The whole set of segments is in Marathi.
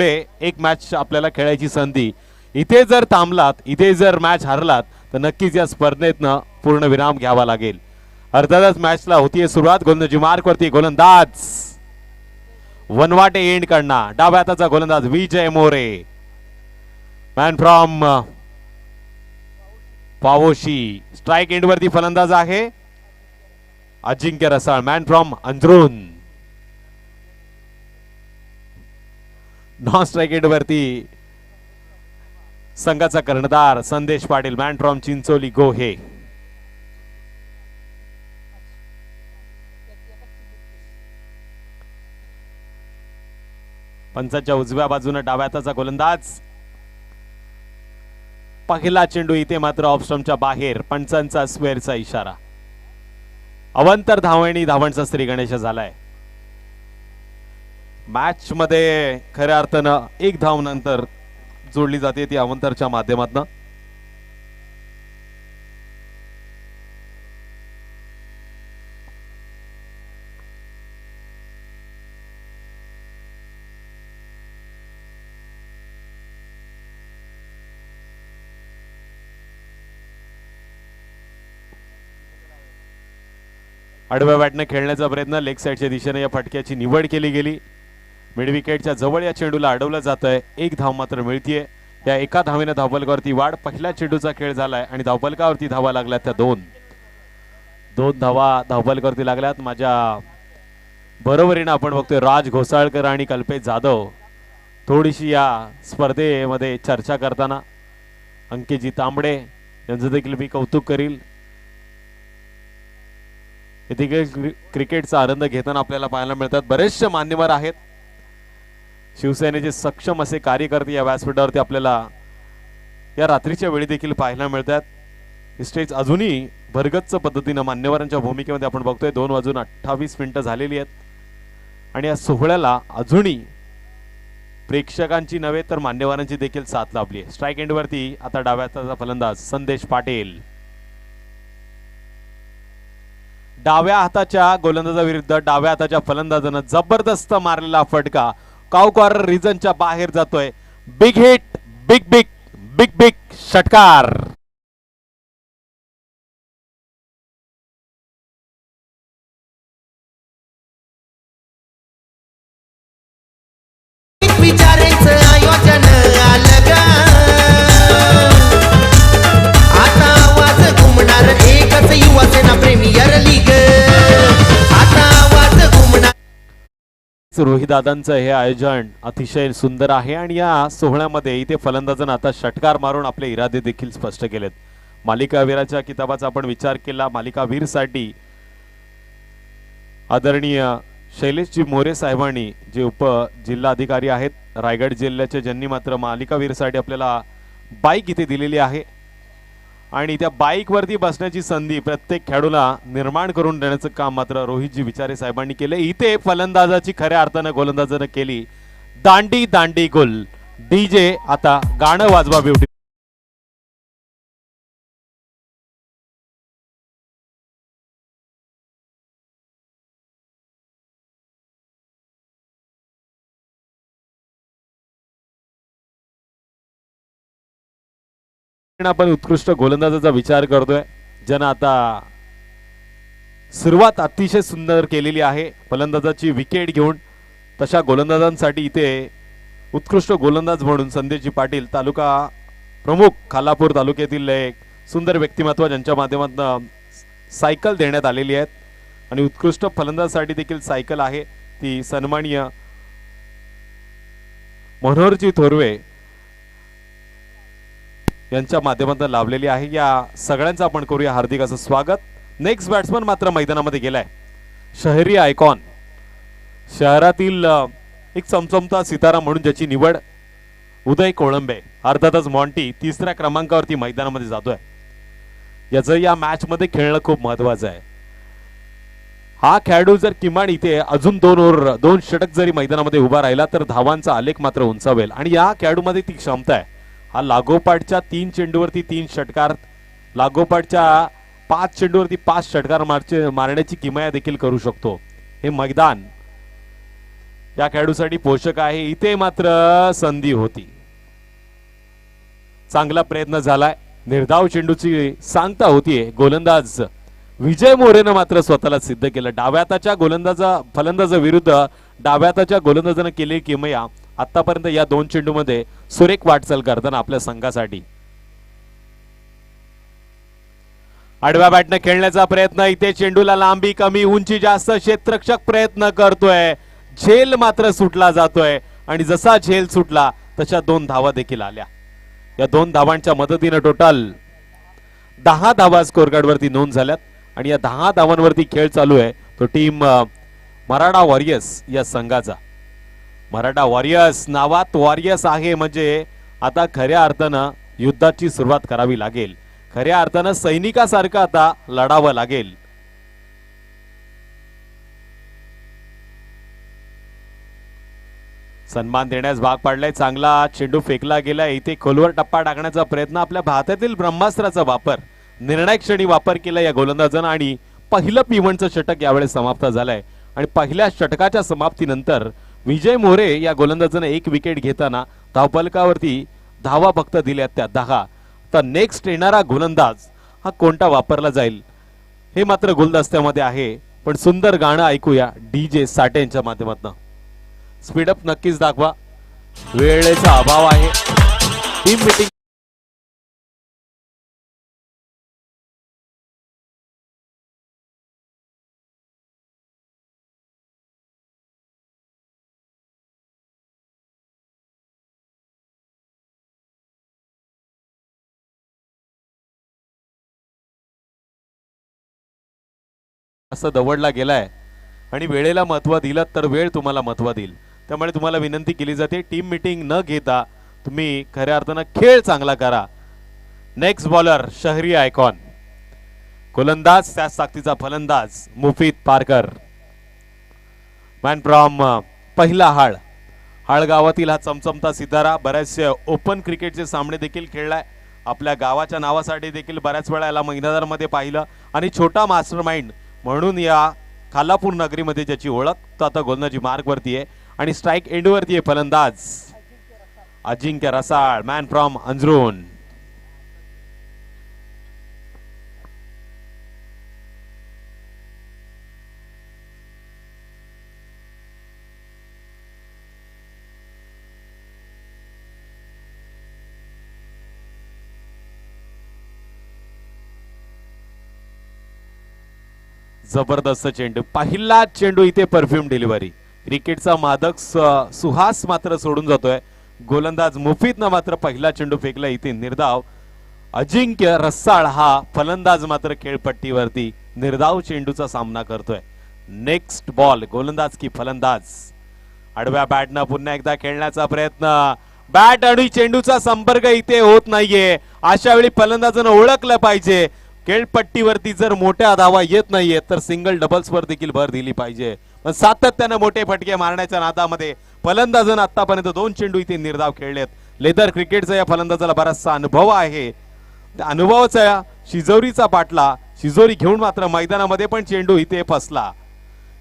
एक मॅच आपल्याला खेळायची संधी. इथे जर थांबलात, इथे जर मॅच हरलात तर नक्कीच या स्पर्धेतनं पूर्ण विराम घ्यावा लागेल. अर्थातच मॅचला होतीये सुरुवात. गोलंदाजी मार्क वरती गोलंदाज वनवाटे एंड करणार. डाव्या हाताचा गोलंदाज Vijay More, man from Pavoshi. Strike end वरती फलंदाज आहे Ajinkya Rasal, man from Anjarun. Non strike end वरती संघाचा कर्णधार संदेश पाटील, मॅन फ्रॉम चिंचोली गोहे. पंचाच्या उजव्या बाजूने डाव्या हाताचा गोलंदाज. पहिला चेंडू इथे मात्र ऑफस्टंपच्या बाहेर. पंचांचा स्क्वेअरचा इशारा. अवंतर धावणी धावांचा श्री गणेश झालाय. मॅच मध्ये खऱ्या अर्थानं एक धाव नंतर जोडली जाते ती अवंतरच्या माध्यमातून. आडव्या बॅटने खेळण्याचा प्रयत्न. लेग साइडच्या दिशेने या फटक्याची निवड केली गेली. मिड विकेटच्या जवळ या चेंडूला अडवलं जात आहे. एक धाव मात्र मिळतीये. या एका धावेने धावफलकावरती वाढ. पहिल्या चेंडूचा खेळ झालाय आणि धावफलकावरती धावा लागल्यात त्या दोन धावा धावफलकावरती लागल्यात. माझ्या बरोबरीने आपण बघतोय राज घोसाळकर आणि कल्पेश जाधव थोडीशी या स्पर्धेमध्ये चर्चा करताना. अंकितजी तांबडे यांचं देखील मी कौतुक करील. क्रिकेटचा आनंद घेताना आपल्याला पाहायला मिळतात. बरेचसे मान्यवर आहेत. शिवसेनेचे सक्षम असे कार्यकर्ते या व्यासपीठावरती आपल्याला या रात्रीच्या वेळी देखील पाहायला मिळतात. स्टेज अजूनही भरगच्च पद्धतीने मान्यवरांच्या भूमिकेमध्ये आपण बघतोय. 2:28 झालेली आहेत आणि या सोहळ्याला अजूनही प्रेक्षकांची नव्हे तर मान्यवरांची देखील साथ लाभली आहे. स्ट्राइक एंड वरती आता डाव्या हाताचा फलंदाज संदेश पाटील. डाव्या हाताच्या गोलंदाजाविरुद्ध डाव्या हाताच्या फलंदाजानं जबरदस्त मारलेला फटका काउ कॉर्नर रिजनच्या बाहेर जातोय. Big hit, big big big big षटकार. विचारायचं आयोजन आलं ग. आता आवाज घुमणार एकच युवासेना प्रीमियर लीग. आता आवाज घुमणार. रोहिदादांचं हे आयोजन अतिशय सुंदर आहे आणि या सोहळ्यामध्ये इथे फलंदाजांना आता षटकार मारून आपले इरादे देखील स्पष्ट केलेत. मालिकावीराच्या किताबाचा आपण विचार केला. मालिकावीरसाठी आदरणीय शैलेशजी मोरे साहेबांनी जे उप जिल्हा अधिकारी आहेत रायगड जिल्ह्याचे, ज्यांनी मात्र मालिकावीरसाठी आपल्याला बाईक इथे दिलेली आहे आणि त्या बाईक वरती बसण्याची संधी प्रत्येक खेळाडूला निर्माण करून देण्याचं काम मात्र रोहितजी विचारे साहेबांनी केले. इथे फलंदाजाची खऱ्या अर्थानं गोलंदाजानं केली दांडी दांडी गोल. डीजे आता गाणं वाजवा ब्युटी. आपण उत्कृष्ट गोलंदाजाचा विचार करतोय, ज्यानं आता सुरुवात अतिशय सुंदर केलेली आहे फलंदाजाची विकेट घेऊन. तशा गोलंदाजांसाठी इथे उत्कृष्ट गोलंदाज म्हणून संदेशजी पाटील तालुका प्रमुख खालापूर तालुक्यातील एक सुंदर व्यक्तिमत्व, ज्यांच्या माध्यमातून सायकल देण्यात आलेली आहेत आणि उत्कृष्ट फलंदाजासाठी देखील सायकल आहे. ती सन्माननीय मनोहरजी थोरवे यांच्या माध्यमातून लाभलेली आहे. या सगळ्यांचं आपण करूया हार्दिक असं स्वागत. नेक्स्ट बॅट्समन मात्र मैदानामध्ये गेलाय शहरी आयकॉन, शहरातील एक चमचमता सितारा म्हणून ज्याची निवड उदय कोळंबे. अर्थातच मॉन्टी तिसऱ्या क्रमांकावरती मैदानामध्ये जातोय. याचं या मॅच मध्ये खेळणं खूप महत्वाचं आहे. हा खेळाडू जर किमान इथे अजून 2 षटक जरी मैदानामध्ये उभा राहिला तर धावांचा आलेख मात्र उंचावेल आणि या खेळाडूमध्ये ती क्षमता आहे. हा लागोपाठच्या 3 चेंडूवरती 3 षटकार, लागोपाठच्या 5 चेंडूवरती 5 षटकार मारण्याची किमया देखील करू शकतो. हे मैदान त्या खेळाडूसाठी पोषक आहे. इथे मात्र संधी होती. चांगला प्रयत्न झालाय. निर्धाव चेंडूची सांगता होतीये. गोलंदाज विजय मोरेनं मात्र स्वतःला सिद्ध केलं. डाव्या हाताच्या फलंदाजा डाव्या हाताच्या गोलंदाजानं केली किमया आतापर्यंत या दोन चेंडूमध्ये सुरेख वाटचाल करताना आपल्या संघासाठी. आडव्या बॅटनं खेळण्याचा प्रयत्न. इथे चेंडूला लांबी कमी, उंची जास्त. क्षेत्ररक्षक प्रयत्न करतोय. झेल मात्र सुटला जातोय आणि जसा झेल सुटला तशा 2 धावा देखील आल्या. या 2 धावांच्या मदतीने टोटल 10 धावा स्कोर कार्ड वरती नोंद झाल्यात आणि या 10 धावांवरती खेळ चालू आहे तो टीम मराठा वॉरियर्स या संघाचा. मराठा वॉरियर्स नावात वॉरियर्स आहे म्हणजे आता खऱ्या अर्थानं युद्धाची सुरुवात करावी लागेल. खऱ्या अर्थानं सैनिकासारखं आता लढावं लागेल. सन्मान देण्यास भाग पाडलाय. चांगला चेंडू फेकला गेलाय. इथे खोलवर टप्पा टाकण्याचा प्रयत्न. आपल्या भारतातील ब्रह्मास्त्राचा वापर निर्णायक क्षणी वापर केला या गोलंदाजानं आणि पहिलं पिवणचं षटक यावेळेस समाप्त झालंय आणि पहिल्या षटकाच्या समाप्तीनंतर विजय मोरे या गोलंदाजानं 1 विकेट घेताना धावफलकावरती धावा फक्त दिल्यात त्या 10. तर नेक्स्ट येणारा गोलंदाज हा कोणता वापरला जाईल हे मात्र गुलदस्त्यामध्ये आहे. पण सुंदर गाणं ऐकूया DJ साठे यांच्या माध्यमातून. स्पीडअप नक्कीच दाखवा. वेळेचा अभाव आहे. टीम मीटिंग असं दवडला गेलाय आणि वेळेला महत्व दिलं तर वेळ तुम्हाला महत्व देईल. त्यामुळे तुम्हाला विनंती केली जाते टीम मीटिंग न घेता तुम्ही खऱ्या अर्थानं खेळ चांगला करा. नेक्स्ट बॉलर शहरी आयकॉन. गोलंदाज त्याच ताकदीचा फलंदाज मुफीद पारकर. मॅन फ्रॉम पहिला हाळ गावातील हा चमचमता सितारा. बऱ्याचशा ओपन क्रिकेटचे सामने देखील खेळलाय. आपल्या गावाच्या नावासाठी देखील बऱ्याच वेळा याला मैदानामध्ये पाहिलं आणि छोटा मास्टरमाइंड म्हणून या खालापूर नगरीमध्ये ज्याची ओळख तो आता गोलंदाजी मार्ग वरती आहे आणि स्ट्राइक एंड वरती आहे फलंदाज अजिंक्य रसाळ. Man from अंजरून. जबरदस्त चेंडू. पहिला चेंडू इथे परफ्यूम डिलिव्हरी. क्रिकेटचा मादक सुहास मात्र सोडून जातोय. गोलंदाज मुफीदनं मात्र पहिला चेंडू फेकला. इथे निर्धाव अजिंक्य रसाळ हा फलंदाज मात्र खेळपट्टीवरती निर्धाव चेंडूचा सामना करतोय. नेक्स्ट बॉल गोलंदाज की फलंदाज. आडव्या बॅटनं पुन्हा एकदा खेळण्याचा प्रयत्न. बॅट आणि चेंडूचा संपर्क इथे होत नाहीये. अशा वेळी फलंदाजानं ओळखलं पाहिजे. खेळपट्टीवरती जर मोठ्या धावा येत नाहीये तर सिंगल डबल्स वर देखील भर दिली पाहिजे. पण सातत्याने मोठे फटके मारण्याच्या नादामध्ये फलंदाजानं आतापर्यंत 2 चेंडू इथे निर्धाव खेळलेत. लेदर क्रिकेटचा या फलंदाजाला बराचसा अनुभव आहे. त्या अनुभवाचा शिजोरीचा पाटला शिजोरी घेऊन मात्र मैदानामध्ये पण चेंडू इथे फसला.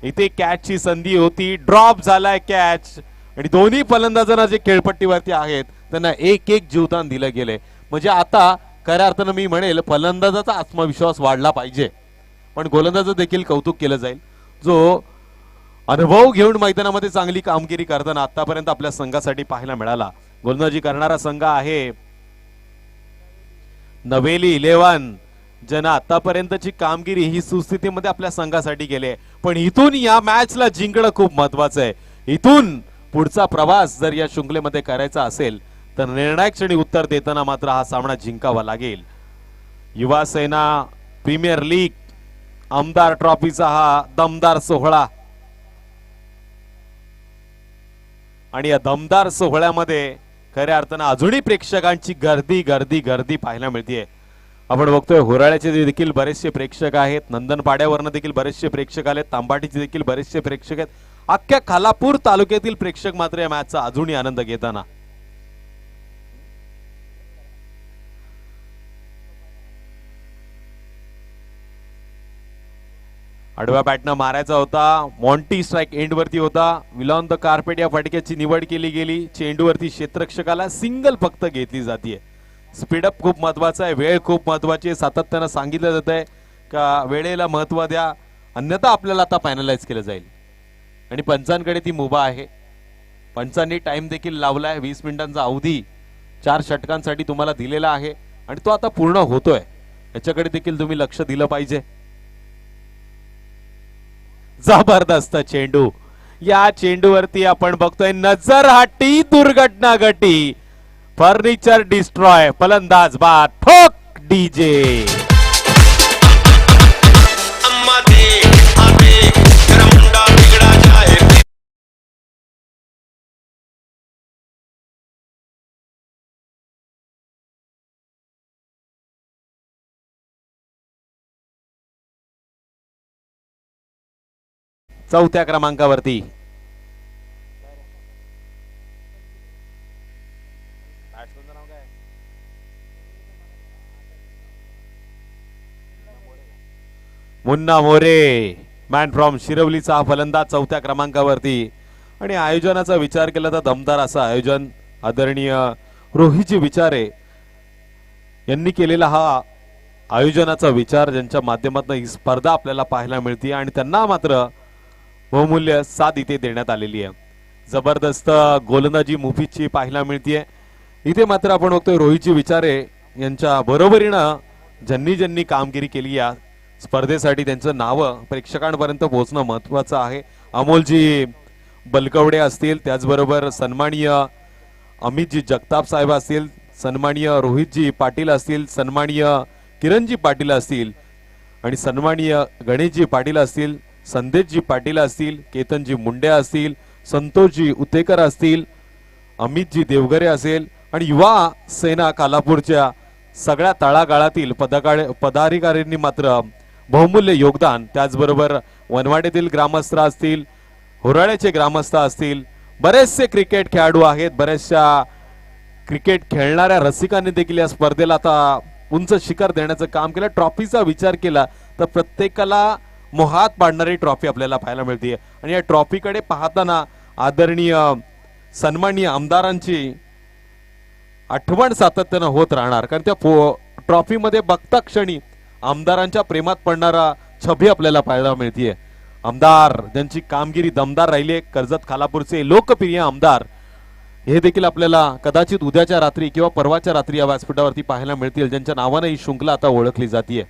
इथे कॅचची संधी होती. ड्रॉप झालाय कॅच आणि दोन्ही फलंदाजांना जे खेळपट्टीवरती आहेत त्यांना 1-1 जीवदान दिलं गेले. म्हणजे आता खऱ्या अर्थानं मी म्हणेल फलंदाजाचा आत्मविश्वास वाढला पाहिजे पण गोलंदाजाचं देखील कौतुक केलं जाईल जो अनुभव घेऊन मैदानामध्ये चांगली कामगिरी करताना आतापर्यंत आपल्या संघासाठी पाहायला मिळाला. गोलंदाजी करणारा संघ आहे नवेली 11 ज्यांना आतापर्यंतची कामगिरी ही सुस्थितीमध्ये आपल्या संघासाठी केली. पण इथून या मॅचला जिंकणं खूप महत्वाचं आहे. इथून पुढचा प्रवास जर या शृंखलेमध्ये करायचा असेल तर निर्णायक क्षणी उत्तर देताना मात्र हा सामना जिंकावा लागेल. युवा सेना प्रीमियर लीग आमदार ट्रॉफीचा हा दमदार सोहळा आणि या दमदार सोहळ्यामध्ये खऱ्या अर्थानं अजूनही प्रेक्षकांची गर्दी गर्दी गर्दी पाहायला मिळते. आपण बघतोय होराळ्याचे देखील बरेचसे प्रेक्षक आहेत. नंदनपाड्यावरनं देखील बरेचसे प्रेक्षक आले. तांबाटीचे देखील बरेचसे प्रेक्षक आहेत. अख्ख्या खालापूर तालुक्यातील प्रेक्षक मात्र या मॅचचा अजूनही आनंद घेताना. आडव्या बॅटनं मारायचा होता. मॉन्टी स्ट्राइक एंड वरती होता. विलॉन द कार्पेट या फटक्याची निवड केली गेली. चेंडूवरती क्षेत्ररक्षकाला सिंगल फक्त घेतली जाते. स्पीडअप खूप महत्वाचा आहे. वेळ खूप महत्वाची आहे. सातत्यानं सांगितलं जात आहे का वेळेला महत्व द्या, अन्यथा आपल्याला आता फायनलाइज केलं जाईल. आणि पंचांकडे ती मुभा आहे. पंचांनी टाइम देखील लावलाय. 20 मिनिटांचा अवधी 4 षटकांसाठी तुम्हाला दिलेला आहे आणि तो आता पूर्ण होतोय. याच्याकडे देखील तुम्ही लक्ष दिलं पाहिजे. जबरदस्त चेंडू. या चेंडूवरती आपण बघतोय नजरहाटी दुर्घटना घटी. Furniture destroy. फलंदाज बाद. ठोक डीजे. चौथ्या क्रमांकावरती मुन्ना मोरे, मॅन फ्रॉम शिरवलीचा हा फलंदाज चौथ्या क्रमांकावरती. आणि आयोजनाचा विचार केला तर दमदार असं आयोजन आदरणीय रोहितजी विचारे यांनी केलेला हा आयोजनाचा विचार, ज्यांच्या माध्यमातून ही स्पर्धा आपल्याला पाहायला मिळते आणि त्यांना मात्र बहुमूल्य साथ इथे देण्यात आलेली आहे. जबरदस्त गोलंदाजी मुफीदची पाहायला मिळतीये. इथे मात्र आपण बघतोय रोहितजी विचारे यांच्या बरोबरीनं ज्यांनी ज्यांनी कामगिरी केली या स्पर्धेसाठी त्यांचं नाव प्रेक्षकांपर्यंत पोहोचणं महत्वाचं आहे. अमोलजी बलकवडे असतील, त्याचबरोबर सन्माननीय अमितजी जगताप साहेब असतील, सन्माननीय रोहितजी पाटील असतील, सन्माननीय किरणजी पाटील असतील आणि सन्माननीय गणेशजी पाटील असतील, संदेशजी पाटील असतील, केतनजी मुंडे असतील, संतोषजी उतेकर असतील, अमितजी देवगरे असेल आणि युवा सेना कालापूरच्या सगळ्या तळागाळातील पदाधिकाऱ्यांनी मात्र बहुमूल्य योगदान, त्याचबरोबर वनवाडीतील ग्रामस्थ असतील, होराळ्याचे ग्रामस्थ असतील, बरेचसे क्रिकेट खेळाडू आहेत, बरेचशा क्रिकेट खेळणाऱ्या रसिकांनी देखील या स्पर्धेला आता उंच शिखर देण्याचं काम केलं. ट्रॉफीचा विचार केला तर प्रत्येकाला मोहात पाडणारी ट्रॉफी आपल्याला पाहायला मिळते आणि या ट्रॉफीकडे पाहताना आदरणीय सन्माननीय आमदारांची आठवण सातत्यानं होत राहणार. कारण त्या ट्रॉफीमध्ये बघता क्षणी आमदारांच्या प्रेमात पडणारा छबी आपल्याला पाहायला मिळतीये. आमदार ज्यांची कामगिरी दमदार राहिली आहे, कर्जत खालापूरचे लोकप्रिय आमदार, हे देखील आपल्याला कदाचित उद्याच्या रात्री किंवा परवाच्या रात्री या व्यासपीठावरती पाहायला मिळतील, ज्यांच्या नावानं ही शृंखला आता ओळखली जाते.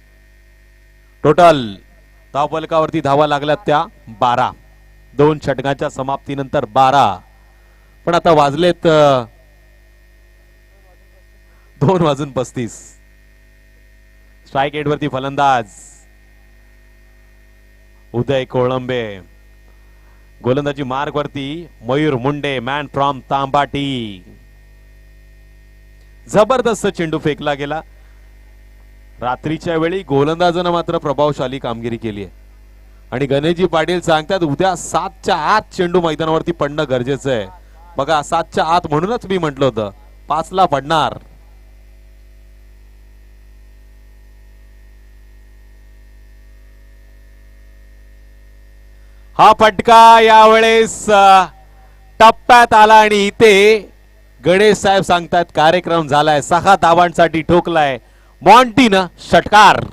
टोटल धावफलकावरती धावा लागल्यात त्या 12. 2 षटकांच्या समाप्तीनंतर 12. पण आता वाजलेत 2:35. स्ट्राइक एंड वरती फलंदाज उदय कोळंबे. गोलंदाजी मार्ग वरती मयूर मुंडे, मॅन फ्रॉम तांबाटी. जबरदस्त चेंडू फेकला गेला. रात्रीच्या वेळी गोलंदाजानं मात्र प्रभावशाली कामगिरी केली आहे आणि गणेशजी पाटील सांगतात उद्या 7च्या आत चेंडू मैदानावरती पडणं गरजेचं आहे. बघा 7च्या आत म्हणूनच मी म्हटलं होतं 5ला पडणार. हा फटका यावेळेस टप्प्यात आला आणि इथे गणेश साहेब सांगतात कार्यक्रम झालाय. 6 धावांसाठी ठोकलाय मॉन्टीनं षटकार.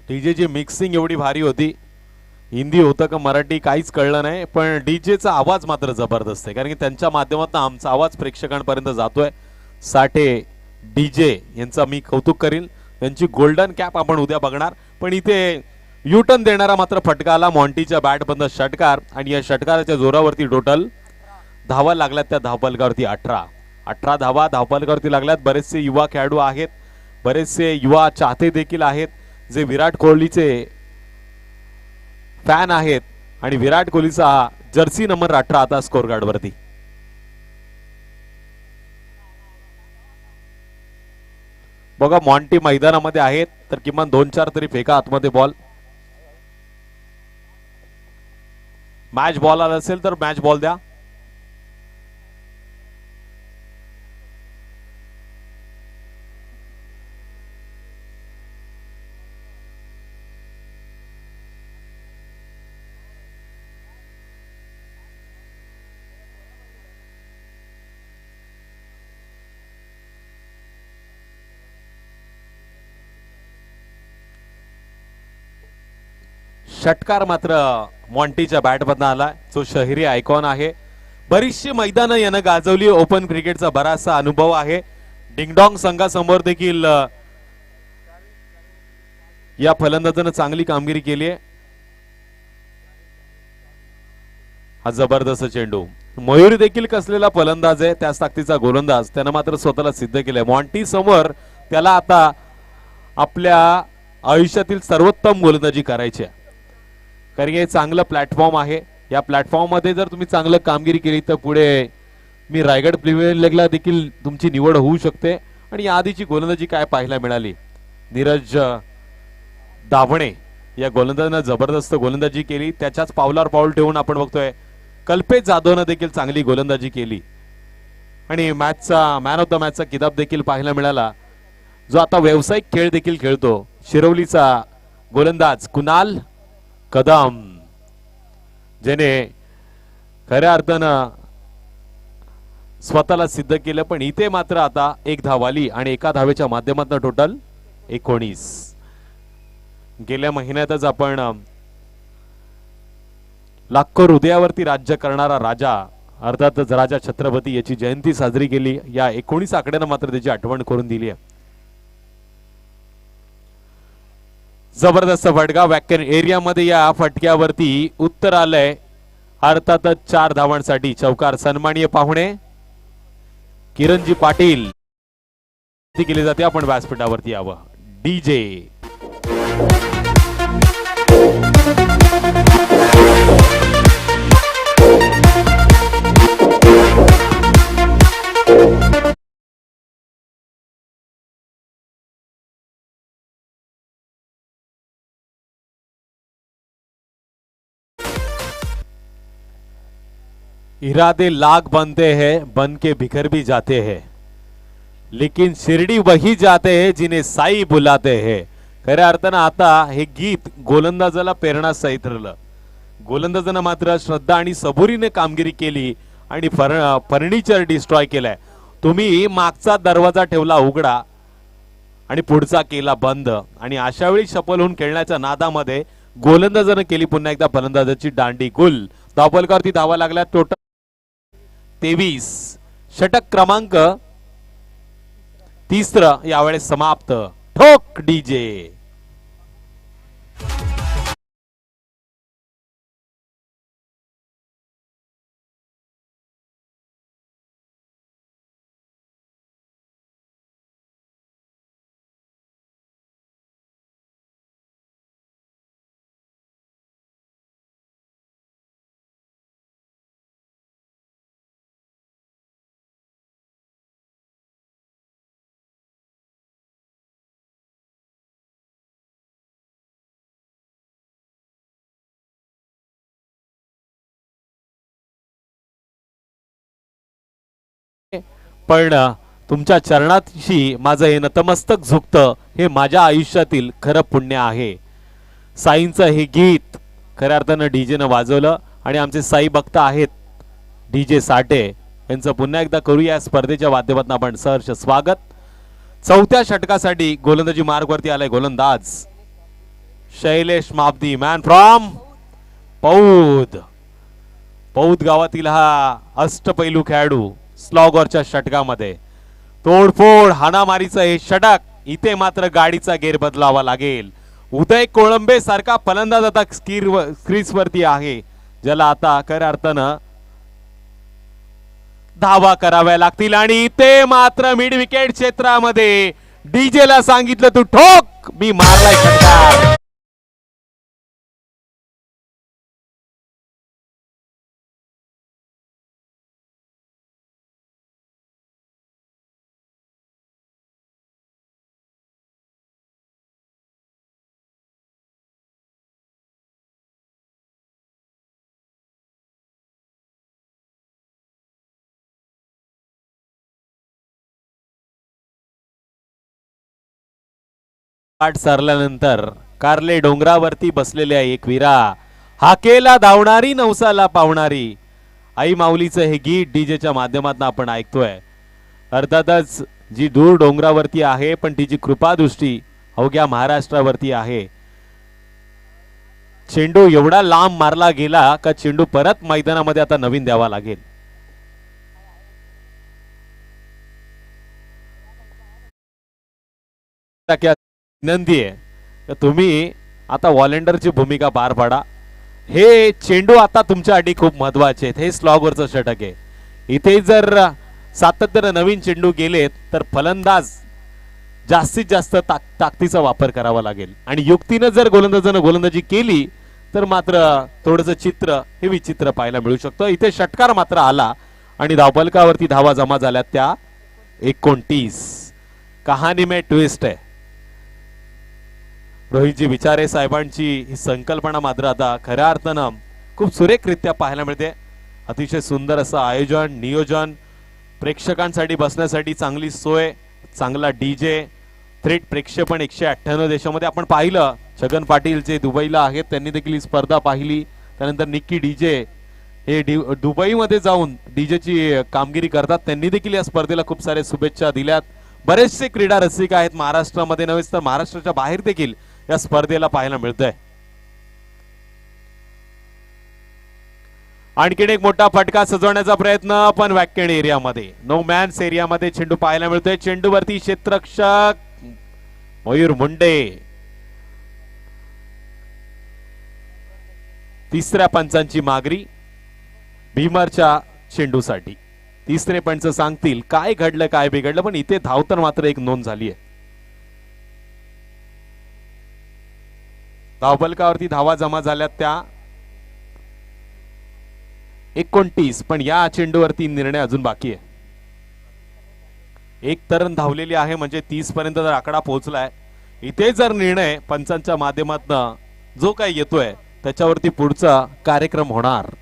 डीजेची मिक्सिंग एवढी भारी होती, हिंदी होतं का मराठी काहीच कळलं नाही, पण डीजेचा आवाज मात्र जबरदस्त आहे. कारण की त्यांच्या माध्यमातून आमचा आवाज प्रेक्षकांपर्यंत जातोय. साठे डीजे यांचा मी कौतुक करीन. त्यांची गोल्डन कॅप आपण उद्या बघणार. पण इथे युटर्न देणारा मात्र फटका आला मॉन्टीच्या बॅट बंद षटकार आणि या षटकाराच्या जोरावरती टोटल धावा लागल्यात त्या धावफलकावरती 18 धावा धावफलकावरती लागल्यात. बरेचसे युवा खेळाडू आहेत, बरेचसे युवा चाहते देखील आहेत जे विराट कोहलीचे फॅन आहेत आणि विराट कोहलीचा जर्सी नंबर 18 आता स्कोर कार्ड वरती. बघा मॉन्टी मैदानामध्ये आहेत तर किमान 2-4 तरी फेका आतमध्ये बॉल. मॅच बॉल आला असेल तर मॅच बॉल द्या. षटकार मात्र मॉन्टीच्या बॅटमधनं आला, जो शहरी आयकॉन आहे. बरीचशी मैदानं यानं गाजवली. ओपन क्रिकेटचा बराचसा अनुभव आहे. डिंगडॉंग संघासमोर देखील या फलंदाजानं चांगली कामगिरी केली आहे. हा जबरदस्त चेंडू. मयुरी देखील कसलेला फलंदाज आहे, त्याच ताकदीचा गोलंदाज. त्यानं मात्र स्वतःला सिद्ध केलंय. मॉन्टी समोर त्याला आता आपल्या आयुष्यातील सर्वोत्तम गोलंदाजी करायची आहे, कारण हे चांगलं प्लॅटफॉर्म आहे. या प्लॅटफॉर्म मध्ये जर तुम्ही चांगलं कामगिरी केली तर पुढे मी रायगड प्रीमियर लीगला देखील तुमची निवड होऊ शकते. आणि या आधीची गोलंदाजी काय पाहायला मिळाली. नीरज दाभणे या गोलंदाजानं जबरदस्त गोलंदाजी केली. त्याच्याच पावलावर पाऊल ठेवून आपण बघतोय कल्पेश जाधवनं देखील चांगली गोलंदाजी केली आणि मॅचचा मॅन ऑफ द मॅचचा किताब देखील पाहायला मिळाला, जो आता व्यावसायिक खेळ देखील खेळतो. शिरवलीचा गोलंदाज कुणाल कदम, ज्याने खऱ्या अर्थानं स्वतःला सिद्ध केलं. पण इथे मात्र आता एक धाव आली आणि एका धावेच्या माध्यमातून टोटल 19. गेल्या महिन्यातच आपण लाखो हृदयावरती राज्य करणारा राजा, अर्थातच राजा छत्रपती याची जयंती साजरी केली. या 19 आकड्यानं मात्र त्याची आठवण करून दिली आहे. जबरदस्त फटका वॅकन एरियामध्ये. या फटक्यावरती उत्तर आलंय अर्थातच 4 धावांसाठी. चौकार सन्माननीय पाहुणे किरणजी पाटील केली जाते. आपण व्यासपीठावरती यावं. डीजे इरादे लाख बनते हैं, बन के बिखर भी जाते हैं, लेकिन शिरडी वही जाते हैं जिन्हें साई बुलाते हैं. खऱ्या अर्थानं आता हे गीत गोलंदाजाला प्रेरणास्थायी ठरलं. गोलंदाजानं मात्र श्रद्धा आणि सबुरीने कामगिरी केली आणि फर्निचर डिस्ट्रॉय केलाय. तुम्ही मागचा दरवाजा ठेवला उघडा आणि पुढचा केला बंद. आणि अशा वेळी सफल होऊन खेळण्याच्या नादामध्ये गोलंदाजानं केली पुन्हा एकदा फलंदाजाची दांडी गुल. धावफलकावरती धावा लागल्या. टोटल 23. षटक क्रमांक 3 यावेळेस समाप्त. ठोक डीजे. पण तुमच्या चरणाशी माझं हे नतमस्तक झुकतं, हे माझ्या आयुष्यातील खरं पुण्य आहे. साईंचं हे गीत खऱ्या अर्थानं डीजेनं वाजवलं आणि आमचे साई भक्त आहेत डीजे साठे यांचं पुन्हा एकदा करूया या स्पर्धेच्या माध्यमातून आपण सहर्ष स्वागत. 4थ्या षटकासाठी गोलंदाजी मार्गवरती आलाय गोलंदाज शैलेश मापदी, मॅन फ्रॉम पौद. पौद गावातील हा अष्टपैलू खेळाडू स्लॉगरच्या षटकामध्ये तोडफोड हाणामारीचं हे षटक. इथे मात्र गाडीचा गेर बदलावा लागेल. उदय कोळंबे सारखा फलंदाज आता क्रीज वरती आहे, ज्याला आता खऱ्या अर्थानं धावा कराव्या लागतील. आणि इथे मात्र मिड विकेट क्षेत्रामध्ये डीजेला सांगितलं तू ठोक, मी मारलाय षटकार. पाठ सरल्यानंतर कारले डोंगरावरती बसलेल्या एक वीरा, हाकेला धावणारी नवसाला पावणारी, आई माऊलीचं हे गीत डीजेच्या माध्यमातून आपण ऐकतोय. अर्थातच जी दूर डोंगरावरती आहे पण तिची कृपा दृष्टी अवघ्या महाराष्ट्रावरती आहे. चेंडू एवढा लांब मारला गेला का चेंडू परत मैदानामध्ये आता नवीन द्यावा लागेल. विनंती आहे तर तुम्ही आता व्हॉलेंडरची भूमिका पार पाडा. हे चेंडू आता तुमच्यासाठी खूप महत्वाचे आहेत. हे स्लॉगवरचं षटक आहे. इथे जर सातत्यानं नवीन चेंडू गेलेत तर फलंदाज जास्तीत जास्त ताकदीचा वापर करावा लागेल आणि युक्तीनं जर गोलंदाजानं गोलंदाजी केली तर मात्र थोडंसं चित्र हे विचित्र पाहायला मिळू शकतं. इथे षटकार मात्र आला आणि धावफलकावरती धावा जमा झाल्या त्या 29. कहाणी में ट्विस्ट आहे. रोहितजी विचारे साहेबांची ही संकल्पना मात्र आता खऱ्या अर्थानं खूप सुरेखरित्या पाहायला मिळते. अतिशय सुंदर असं आयोजन नियोजन, प्रेक्षकांसाठी बसण्यासाठी चांगली सोय, चांगला डीजे, थेट प्रक्षेपण 198 देशामध्ये आपण पाहिलं. छगन पाटील जे दुबईला आहेत त्यांनी देखील ही स्पर्धा पाहिली. त्यानंतर निक्की डीजे हे दुबईमध्ये जाऊन डीजेची कामगिरी करतात. त्यांनी देखील या स्पर्धेला खूप सारे शुभेच्छा दिल्यात. बरेचसे क्रीडा रसिक आहेत महाराष्ट्रामध्ये नव्हेच तर महाराष्ट्राच्या बाहेर देखील या स्पर्धेला पाहायला मिळतंय. आणखीन एक मोठा फटका सजवण्याचा प्रयत्न पण वॅकेंड एरियामध्ये, नो मॅन्स एरियामध्ये चेंडू पाहायला मिळतोय. चेंडूवरती क्षेत्ररक्षक मयूर मुंडे. तिसऱ्या पंचांची मागणी भीमरच्या चेंडूसाठी. तिसरे पंच सांगतील काय घडलं काय बिघडलं, पण इथे धावतर मात्र एक नोंद झाली आहे. धावफलकावरती धावा जमा झाल्या त्या 29, पण या चेंडूवरती निर्णय अजून बाकी आहे. एक तर धावलेली आहे म्हणजे 30 पर्यंत जर आकडा पोहोचलाय. इथे जर निर्णय पंचांच्या माध्यमातून जो काही येतोय त्याच्यावरती पुढचा कार्यक्रम होणार.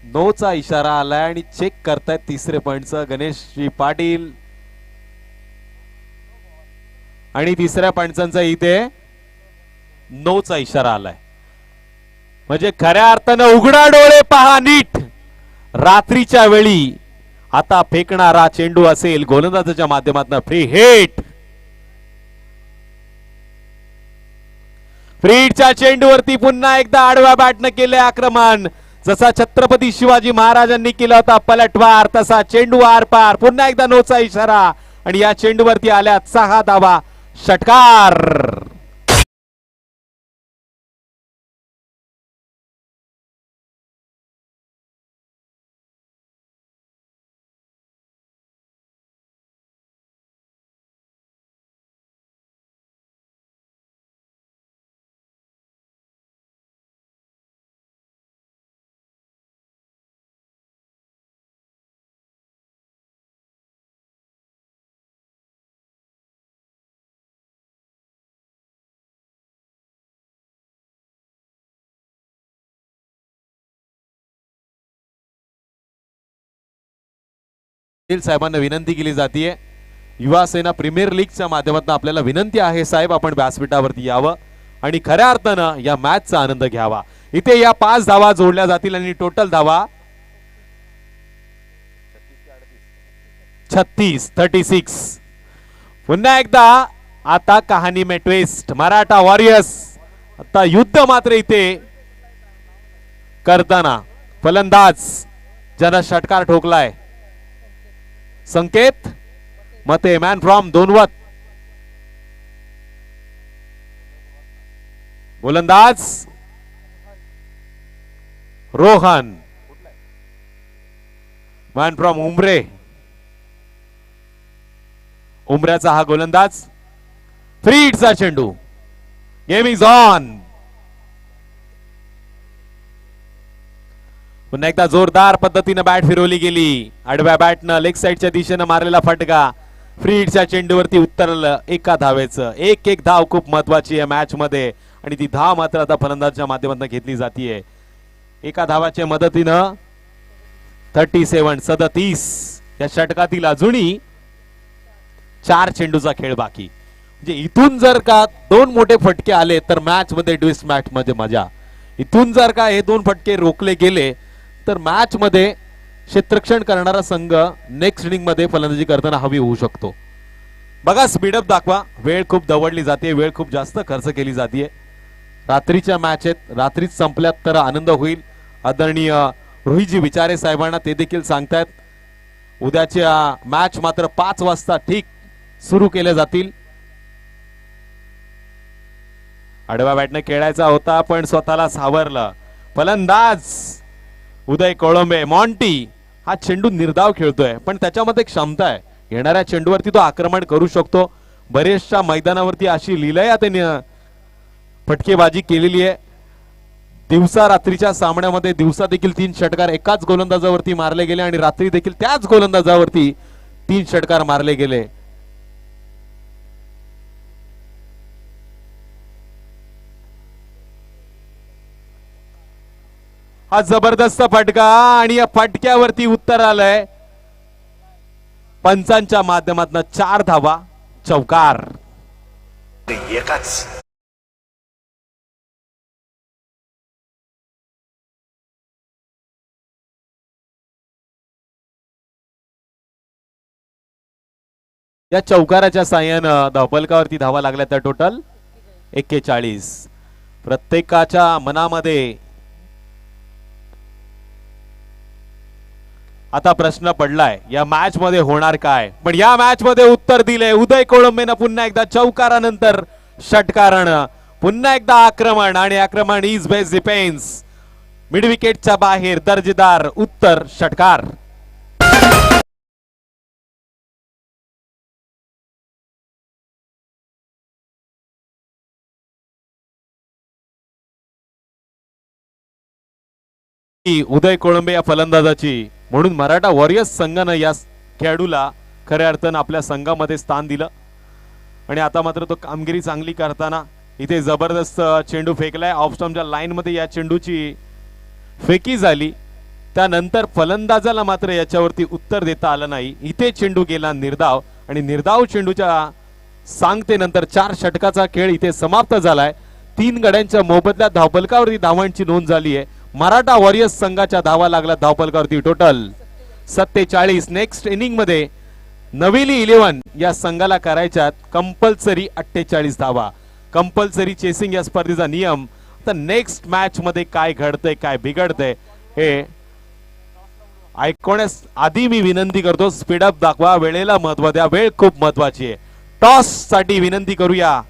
नो चा इशारा आलाय आणि चेक करतायत तिसरे पॉइंटचं गणेशजी पाटील. आणि तिसऱ्या पंचांचा इथे नो चा इशारा आलाय. म्हणजे खऱ्या अर्थानं उघडा डोळे पहा नीट. रात्रीच्या वेळी आता फेकणारा चेंडू असेल गोलंदाजाच्या माध्यमातून फ्री हिट. फ्रीडच्या चेंडूवरती पुन्हा एकदा आडव्या बॅटनं केले आक्रमण. जसा छत्रपती शिवाजी महाराजांनी केला होता पलटवार तसा चेंडू आर पार. पुन्हा एकदा नोचा इशारा आणि या चेंडूवरती आल्यात 6 धावा. षटकार. साहेबांना विनंती केली जाते. युवा सेना प्रीमियर लीगच्या माध्यमातून आपल्याला विनंती आहे साहेब आपण व्यासपीठावरती यावं आणि खऱ्या अर्थानं या मॅचचा आनंद घ्यावा. इथे या 5 धावा जोडल्या जातील आणि टोटल धावा 36. पुन्हा एकदा आता कहाणी में ट्विस्ट. मराठा वॉरियर्स आता युद्ध मात्र इथे करताना फलंदाज ज्यानं षटकार ठोकलाय संकेत मते मॅन फ्रॉम दोनवत. गोलंदाज रोहन मॅन फ्रॉम उमरे. उमऱ्याचा हा गोलंदाज. फ्रीडचा चेंडू. Game is on. पुन्हा एकदा जोरदार पद्धतीनं बॅट फिरवली गेली. आडव्या बॅटनं लेग साईडच्या दिशेनं मारलेला फटका फ्री हिटच्या चेंडूवरती उतरलं एका धावेचं. एक एक धाव खूप महत्वाची आहे मॅच मध्ये आणि ती धाव मात्र आता फलंदाजच्या माध्यमातून घेतली जाते. एका धावाच्या मदतीनं 37 या षटकातील अजूनही 4 चेंडूचा खेळ बाकी. म्हणजे इथून जर का 2 मोठे फटके आले तर मॅच मध्ये ट्विस्ट मॅच मध्ये मजा. इथून जर का हे 2 फटके रोखले गेले तर मॅच मध्ये क्षेत्ररक्षण करणारा संघ नेक्स्ट इनिंग मध्ये फलंदाजी करताना हवी होऊ शकतो. बघा स्पीडअप दाखवा. वेळ खूप दवडली जाते, वेळ खूप जास्त खर्च केली जाते. रात्रीच्या मॅच आहेत, रात्रीच संपल्यात तर आनंद होईल. आदरणीय रोहितजी विचारे साहेबांना ते देखील सांगतायत उद्याच्या मॅच मात्र 5 वाजता ठीक सुरू केल्या जातील. आडव्या बॅटने खेळायचा होता पण स्वतःला सावरलं फलंदाज उदय कोळंबे. मॉन्टी हा चेंडू निर्धाव खेळतोय पण त्याच्यामध्ये क्षमता आहे. येणाऱ्या चेंडूवरती तो आक्रमण करू शकतो. बरेचशा मैदानावरती अशी लीलया त्याने फटकेबाजी केलेली आहे. दिवसा रात्रीच्या सामन्यामध्ये दिवसा देखील 3 षटकार एकाच गोलंदाजावरती मारले गेले आणि रात्री देखील त्याच गोलंदाजावरती 3 षटकार मारले गेले. हा जबरदस्त फटका आणि या फटक्यावरती उत्तर आलंय. पंचांच्या माध्यमातून 4 धावा चौकार. या चौकाराच्या साह्यानं धावफलकावरती धावा लागल्या त्या टोटल 41. प्रत्येकाच्या मनामध्ये आता प्रश्न पडलाय या मॅच मध्ये होणार काय. पण या मॅच मध्ये उत्तर दिले उदय कोळंबेनं. पुन्हा एकदा चौकारानंतर षटकारानं पुन्हा एकदा आक्रमण आणि आक्रमण इज बेस्ट डिफेन्स. मिड विकेटच्या बाहेर दर्जेदार उत्तर षटकार. उदय कोळंबे या फलंदाजाची म्हणून मराठा वॉरियर्स संघानं या खेळाडूला खऱ्या अर्थानं आपल्या संघामध्ये स्थान दिलं आणि आता मात्र तो कामगिरी चांगली करताना इथे जबरदस्त चेंडू फेकलाय. ऑफ स्टंपच्या लाईन मध्ये या चेंडूची फेकी झाली. त्यानंतर फलंदाजाला मात्र याच्यावरती उत्तर देता आलं नाही. इथे चेंडू गेला निर्धाव आणि निर्धाव चेंडूच्या सांगतेनंतर 4 षटकाचा खेळ इथे समाप्त झालाय. 3 गड्यांच्या मोबदल्यात धावफलकावरती धावांची नोंद झाली आहे. मराठा वॉरियर्स संघाच्या धावा लागला धावफलकावरती टोटल 47. नेक्स्ट इनिंग मध्ये नवेली 11 या संघाला करायच्यात कंपल्सरी 48 धावा. कंपल्सरी चेसिंग या स्पर्धेचा नियम. तर नेक्स्ट मॅच मध्ये काय घडतंय काय बिघडतंय हे ऐकण्यास आधी मी विनंती करतो स्पीडअप दाखवा. वेळेला महत्व द्या. वेळ खूप महत्वाची आहे. टॉस साठी विनंती करूया.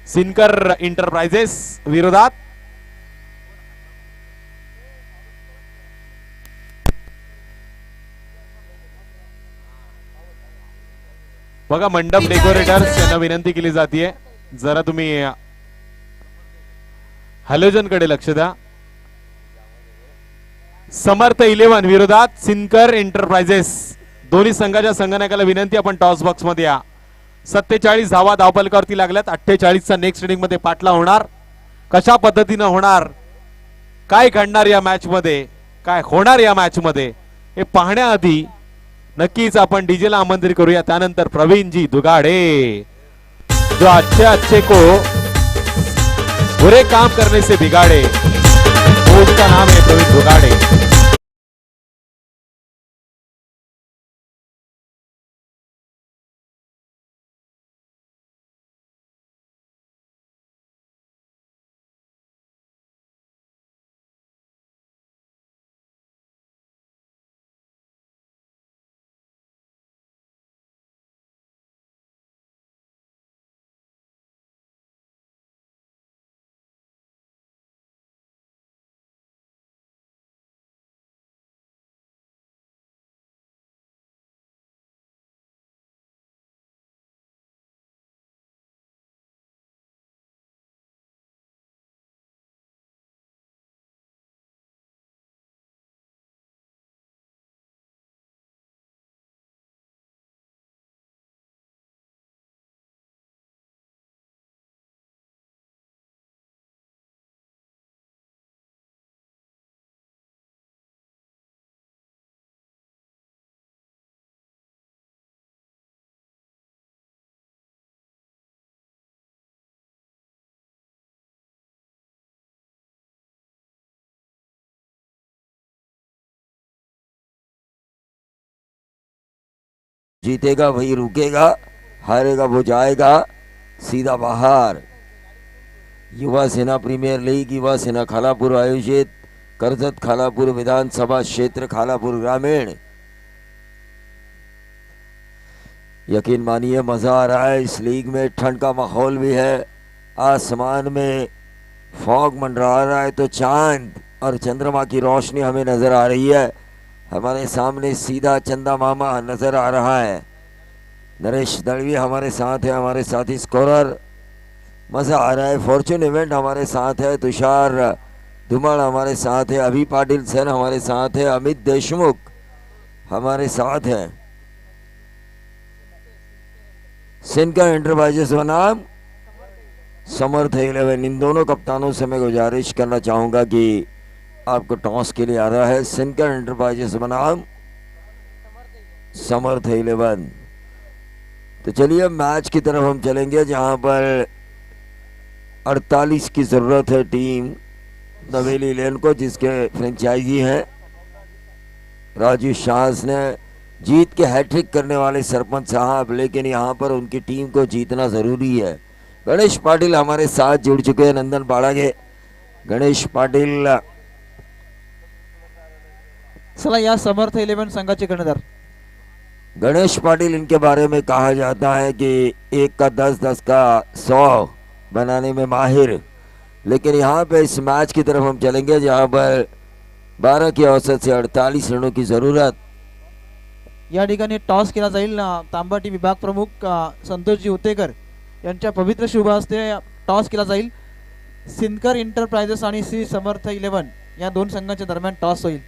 सिनकर इंटरप्राइजेस विरोधात बघा मंडप डेकोरेटर्स यांना विनंती केली जाते जरा तुम्ही हॅलोजन कडे लक्ष द्या. समर्थ 11 विरोधात सिनकर एंटरप्राइजेस. दोन्ही संघाच्या संघनायकाला विनंती आपण टॉस बॉक्स मध्ये या. 47 धावा धावफलकावरती लागल्यात. 48 चा नेक्स्ट इनिंग मध्ये पाठला होणार. कशा पद्धतीनं होणार काय घडणार या मॅच मध्ये काय होणार या मॅच मध्ये हे पाहण्याआधी नक्कीच आपण डीजे ला आमंत्रित करूया. त्यानंतर प्रवीणजी दुगाडे जो अच्छे अच्छे को बुरे काम करने से बिगाड़े वो उसका नाम है प्रवीण दुगाडे. जीतेगा वही रुकेगा, हारेगा वो जाएगा सीधा बाहर। युवा सेना प्रीमियर लीग युवा सेना खालापुर आयोजित कर्जत खालापुर विधानसभा क्षेत्र खालापुर ग्रामीण। यकीन मानिए मजा आ रहा है इस लीग में। ठंड का माहौल भी है, आसमान में फॉग मंडरा रहा है तो चांद और चंद्रमा की रोशनी हमें नजर आ रही है। हमारे सामने सीधा चंदा मामा नजर आ रहा है। नरेश दलवी हमारे साथ है, हमारे साथी स्कोरर। मजा आ रहा है। फॉर्चून इवेंट हमारे साथ है, तुषार धुमाड़ हमारे साथ है, अभी पाटिल सेन हमारे साथ है, अमित देशमुख हमारे साथ है। सिनका एंटरप्राइजेस बनाम समर्थ 11। इन दोनों कप्तानों से मैं गुजारिश करना चाहूंगा कि आपको टॉस के लिए आ रहा है सिनका एंटरप्राइजेस बनाम समर्थ 11। तो चलिए मैच की तरफ हम चलेंगे जहां पर 48 की जरूरत है टीम नवेली लेन को, जिसके फ्रेंचाइजी हैं राजू शाह ने। जीत के हैट्रिक करने वाले सरपंच साहब, लेकिन यहाँ पर उनकी टीम को जीतना जरूरी है। गणेश पाटिल हमारे साथ जुड़ चुके हैं नंदन बाड़ा के। गणेश पाटिल, चला या समर्थ 11 संघाचे कर्णधार गणेश पाटिल इनके बारे में कहा जाता है कि 1 का 10, 10 का 100 बनाने में माहिर। लेकिन यहाँ पे इस मैच की तरफ हम चलेंगे जहाँ पर 12 की औसत से 48 रनों की जरूरत। या ठिकाणी टॉस केला जाईल। तांबाटी विभाग प्रमुख संतोषजी उतेकर यांच्या पवित्र शुभ हस्ते टॉस केला जाईल। सिनकर एंटरप्राइजेस आणि श्री समर्थ 11 या दोन संघांच्या दरम्यान टॉस होईल।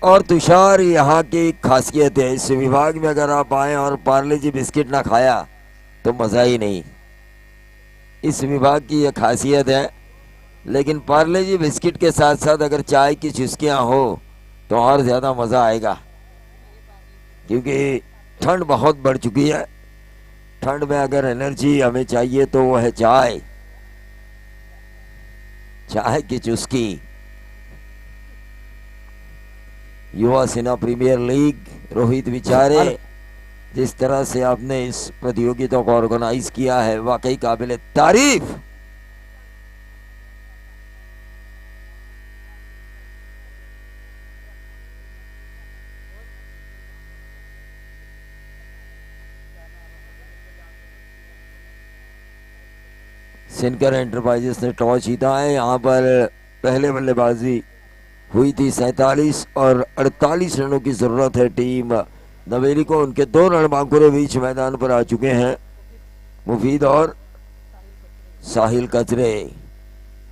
और तुषार, यहाँ की खासियत है इस विभाग में, अगर आप आए और पार्ले जी बिस्किट ना खाया तो मज़ा ही नहीं। इस विभाग की यह खासियत है। लेकिन पार्ले जी बिस्किट के साथ साथ अगर चाय की चुस्कियाँ हो तो और ज़्यादा मज़ा आएगा, क्योंकि ठंड बहुत बढ़ चुकी है। ठंड में अगर एनर्जी हमें चाहिए तो वो है चाय, चाय की चुस्की। युवा सेना प्रीमियर लीग, रोहित विचारे, जिस तरह से आपने इस प्रतियोगिता को ऑर्गेनाइज किया है वाकई काबिल तारीफ। सिनकर एंटरप्राइजेस ने टॉस जीता है। यहाँ पर पहले बल्लेबाजी हुई थी 47 और 48 रनों की जरूरत है टीम नवेली को। उनके 2 रन बांकुरे बीच मैदान पर आ चुके हैं मुफीद और साहिल कचरे।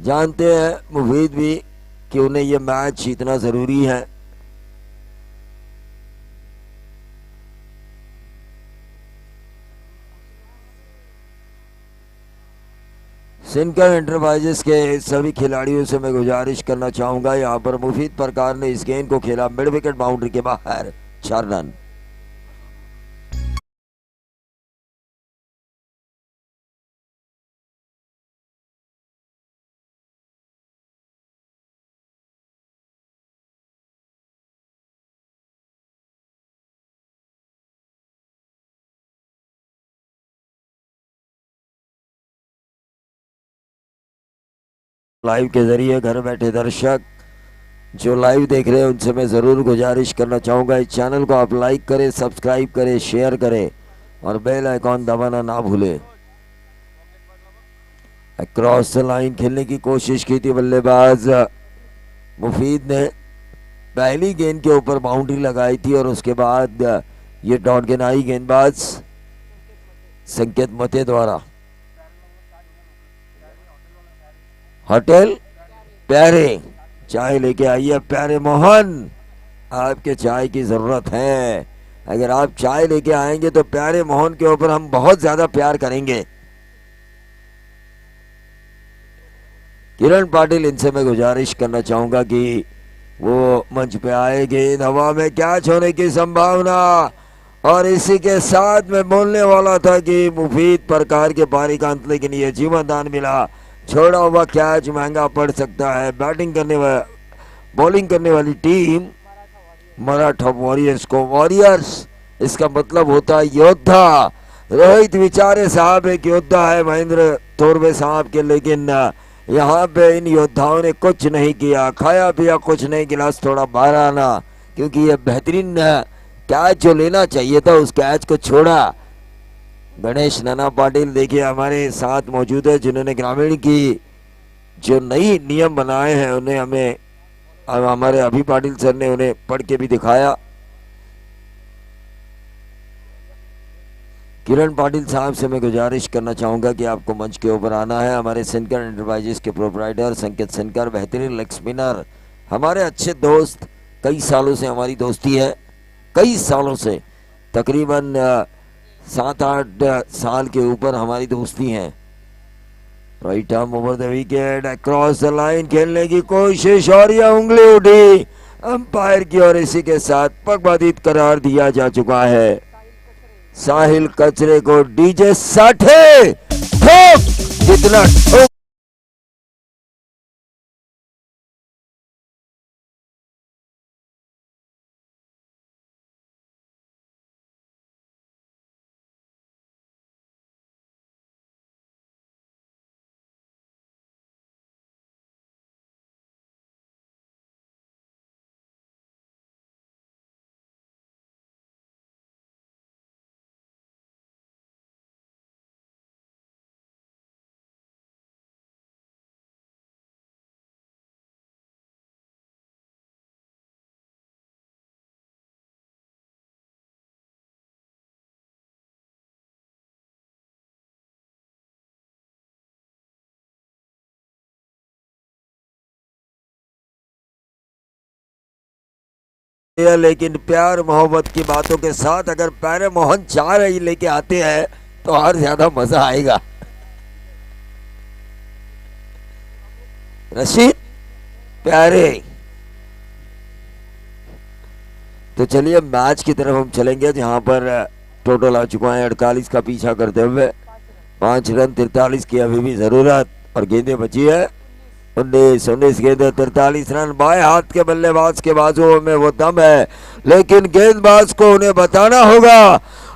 जानते हैं मुफीद भी कि उन्हें यह मैच जीतना जरूरी है। सिनकर एंटरप्राइजेस के सभी खिलाड़ियों से मैं गुजारिश करना चाहूंगा, यहां पर मुफीद प्रकार ने इस गेंद को खेला मिड विकेट बाउंड्री के बाहर, 4 रन। लाइव के जरिए घर बैठे दर्शक जो लाइव देख रहे हैं उनसे मैं ज़रूर गुजारिश करना चाहूँगा, इस चैनल को आप लाइक करें, सब्सक्राइब करें, शेयर करें और बेल आइकॉन दबाना ना भूलें। क्रॉस द लाइन खेलने की कोशिश की थी बल्लेबाज मुफीद ने, पहली गेंद के ऊपर बाउंड्री लगाई थी और उसके बाद ये डॉट गिनाई गेंदबाज संकेत मते द्वारा। होटल प्यारे, चाय लेके आइए प्यारे मोहन, आपके चाय की जरूरत है। अगर आप चाय लेके आएंगे तो प्यारे मोहन के ऊपर हम बहुत ज्यादा प्यार करेंगे। किरण पाटिल, इनसे मैं गुजारिश करना चाहूंगा कि वो मंच पे आए। गेंद हवा में कैच होने की संभावना, और इसी के साथ मैं बोलने वाला था कि मुफीद प्रकार के पारी का अंत, लेकिन ये जीवन दान मिला। छोड़ा हुआ कैच महंगा पड़ सकता है। बैटिंग करने बॉलिंग करने वाली टीम मराठा वॉरियर्स को, वॉरियर्स इसका मतलब होता है योद्धा। रोहित विचारे साहब एक योद्धा है महेंद्र थोरवे साहब के, लेकिन यहाँ पे इन योद्धाओं ने कुछ नहीं किया, खाया पिया कुछ नहीं, गिलास थोड़ा बाहर आना, क्योंकि ये बेहतरीन कैच जो लेना चाहिए था उस कैच को छोड़ा। गणेश नाना पाटिल देखिए हमारे साथ मौजूद है, जिन्होंने ग्रामीण की जो नई नियम बनाए हैं उन्हें हमें हमारे अभी पाटिल सर ने उन्हें पढ़ के भी दिखाया। किरण पाटिल साहब से मैं गुजारिश करना चाहूंगा कि आपको मंच के ऊपर आना है। हमारे सिनकर एंटरप्राइजेस के प्रोपराइटर संकेत सिनकर, बेहतरीन लेग स्पिनर, हमारे अच्छे दोस्त, कई सालों से हमारी दोस्ती है, कई सालों से, तकरीबन 7-8 साल के ऊपर हमारी दोस्ती है। Right arm over the wicket, across the line खेलने की कोशिश और यह उंगली उठी अंपायर की, और इसी के साथ पगबाधित करार दिया जा चुका है। साहिल कचरे को डीजे साठे ठोक, जितना ठोक लेकिन प्यार मोहब्बत की बातों के साथ अगर प्यारे मोहन 4 ही लेके आते हैं तो और ज्यादा मजा आएगा। रशीद प्यारे, तो चलिए मैच की तरफ हम चलेंगे, जहां पर टोटल आ चुका है 48 का पीछा करते हुए, 5 रन 43 की अभी भी जरूरत, और गेंदें बची है 19 गेंदें 43 रन। बाएं हाथ के बल्लेबाज के बाजुओं में वो दम है, लेकिन गेंदबाज को उन्हें बताना होगा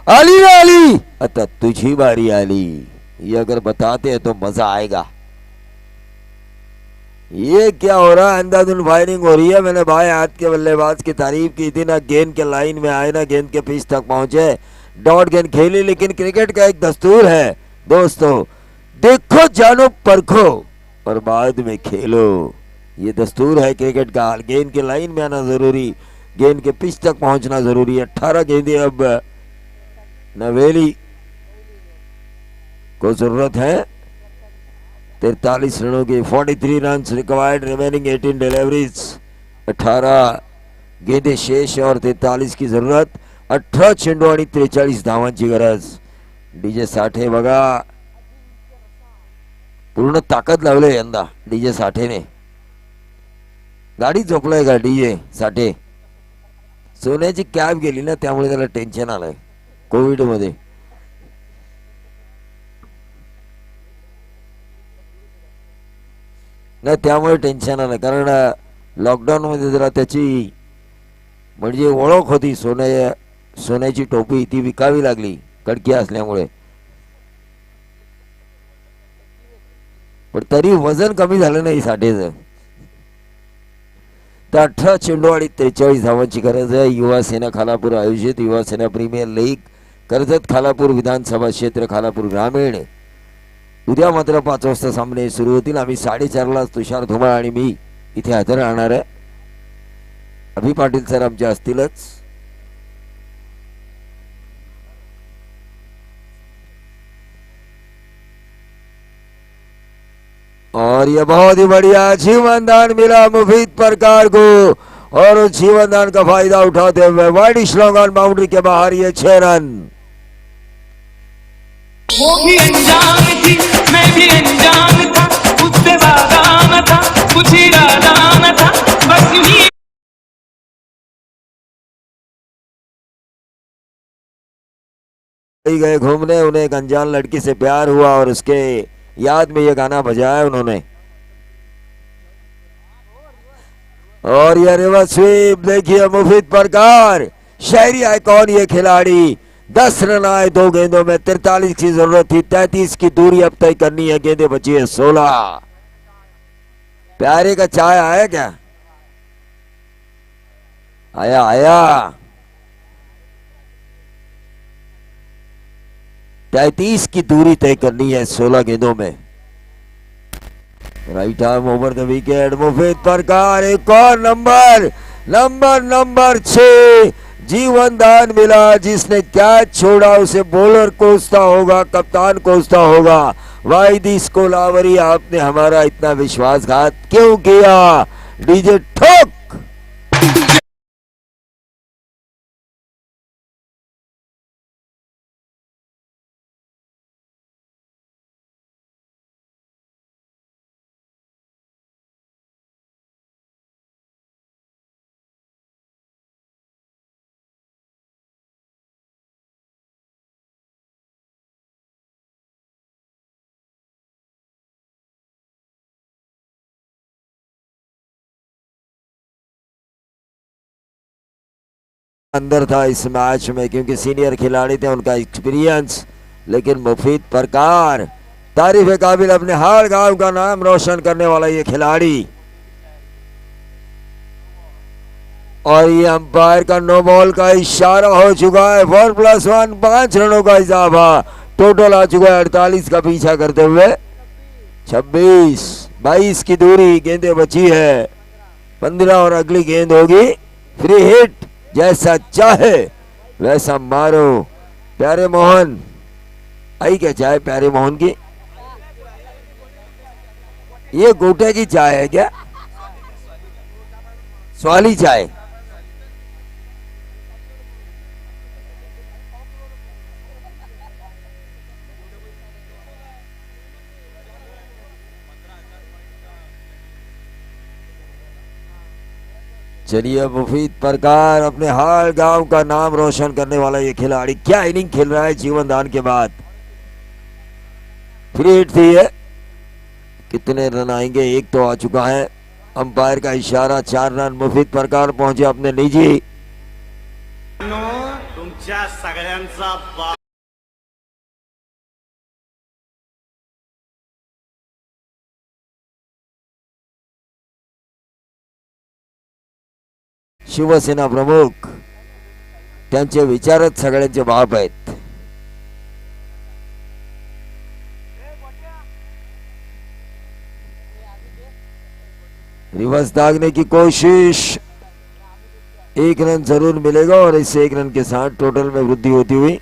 अली अली अतः तुझी बारी अली, ये अगर बताते हैं तो मजा आएगा। ये क्या हो रहा है, अंधाधुन फायरिंग हो रही है। मैंने बाएं हाथ के बल्लेबाज की तारीफ की थी, ना गेंद के लाइन में आए ना गेंद के पिच तक पहुंचे, डॉट गेंद खेली। लेकिन क्रिकेट का एक दस्तूर है दोस्तों, देखो जानो परखो और बाद में खेलो, ये दस्तूर है क्रिकेट का। गेंद के लाइन में आना जरूरी, गेंद के पिच तक पहुंचना जरूरी है। 18 गेंदें अब नवेली को जरूरत है 43 रनों की, 43 रन रिक्वायर्ड, रिमेनिंग 18 डिलीवरीज, 18 गेंदें शेष और 43 की जरूरत, 18 चेंडू आणि 43 धावांची गरज। डीजे साठे बघा पूर्ण ताकद लावले यंदा डीजे साठेने, गाडी झोपलाय का डीजे साठे, सोन्याची कॅब गेली ना त्यामुळे त्याला टेन्शन आलंय कोविड मध्ये। नाही त्यामुळे टेन्शन आलं, कारण लॉकडाऊन मध्ये जरा त्याची म्हणजे ओळख होती, सोन्याची टोपी ती विकावी लागली कडकी असल्यामुळे, पण तरी वजन कमी झालं नाही साठेचं। तर 18 चेंडू आणि 43 धावांची गरज आहे। युवा सेना खालापूर आयोजित युवा सेना प्रीमियर लीग कर्जत खालापूर विधानसभा क्षेत्र खालापूर ग्रामीण, उद्या मात्र 5 वाजता सामने सुरू होतील। आम्ही 4:30 ला तुषार धुमाळ आणि मी इथे हजर राहणार आहे, अभि पाटील सर आमचे असतीलच। और ये बहुत ही बढ़िया जीवन दान मिला मुफीद प्रकार को, और उस जीवन दान का फायदा उठाते हुए वाइड स्लॉग ऑन बाउंड्री के बाहर ये 6 रन। वो भी अनजान थी, मैं भी अनजान था, उससे वादा न था, कुछ इरादा न था, बस यूं ही गए घूमने, उन्हें एक अनजान लड़की से प्यार हुआ और उसके याद में ये गाना बजाया उन्होंने। और यह रिवर्स स्वीप देखिए मुफीद प्रकार, शहरी आइकॉन ये खिलाड़ी। 10 रन आए 2 गेंदों में, 43 की जरूरत थी, 33 की दूरी अब तय करनी है, गेंदे बची है 16। प्यारे का चाय आया क्या? आया आया। 33 की दूरी तय करनी है 16 गेंदों में। Right arm over the wicket, मुफीद प्रकार एक और नंबर 6 जीवन दान मिला। जिसने कैच छोड़ा उसे बॉलर कोसता होगा, कप्तान कोसता होगा। वाहिदीस कोलावरी, आपने हमारा इतना विश्वासघात क्यों किया? डीजे ठोक। अंदर था इस मैच में क्योंकि सीनियर खिलाड़ी थे, उनका एक्सपीरियंस। लेकिन मुफीद प्रकार तारीफ काबिल, अपने हर गांव का नाम रोशन करने वाला ये खिलाड़ी। और ये अंपायर का नो बॉल का इशारा हो चुका है। 1+1 5 रनों का इजाफा, टोटल आ चुका है 48 का पीछा करते हुए 26। 22 की दूरी, गेंदें बची है 15 और अगली गेंद होगी फ्री हिट। जैसा चाहे वैसा मारो। प्यारे मोहन आई क्या चाय? प्यारे मोहन की ये गोटे की चाय है क्या? स्वाली चाय। चलिए, मुफीद प्रकार अपने हाल गांव का नाम रोशन करने वाला ये खिलाड़ी क्या इनिंग खेल रहा है जीवन दान के बाद। फ्री हिट थी है। कितने रन आएंगे? एक तो आ चुका है। अंपायर का इशारा, 4 रन। मुफीद प्रकार पहुंचे अपने निजी। तुमच्या सगळ्यांचा शिवसेना प्रमुख, त्यांचे विचारच सगळ्यांचे बाप आहेत। रिवर्स दागने की कोशिश, 1 रन जरूर मिलेगा और इस 1 रन के साथ टोटल में वृद्धि होती हुई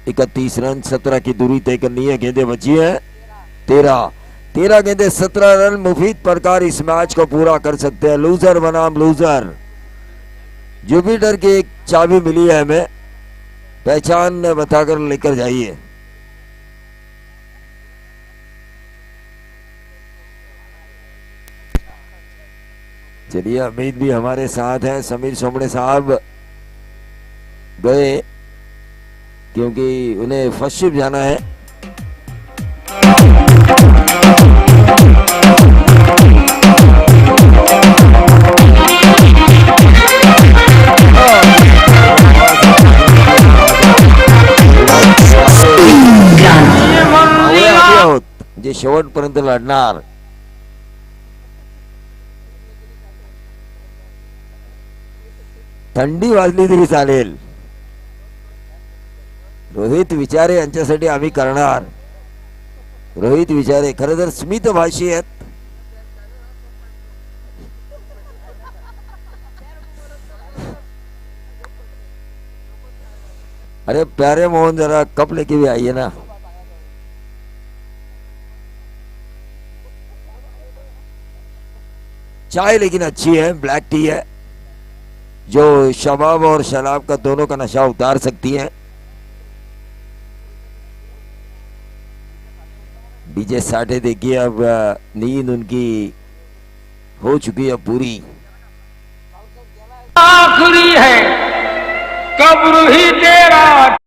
31 रन। 17 की दूरी तय करनी है, गेंदें बची है 13 गेंदें 17 रन। मुफीद प्रकार इस मैच को पूरा कर सकते हैं। लूजर बनाम लूजर, जुपिटर की एक चाबी मिली है हमें, पहचान बताकर लेकर जाइए। चलिए, अमीद भी हमारे साथ है। समीर सोमड़े साहब गए क्योंकि उन्हें फर्स्ट शिफ्ट जाना है। जे शेवटपर्यंत लढणार। थंडी वाजली तरी चालेल, रोहित विचारे यांच्यासाठी आम्ही करणार। रोहित विचारे खरं तर स्मित भाषी आहेत। अरे प्यारे मोहन, जरा कप लेके भी आइए ना। चाय लेकिन अच्छी है, ब्लैक टी है जो शबाब और शराब का दोनों का नशा उतार सकती है। डीजे साठे देखिए, अब नींद उनकी हो चुकी है पूरी। आखिरी है कब्र ही तेरा।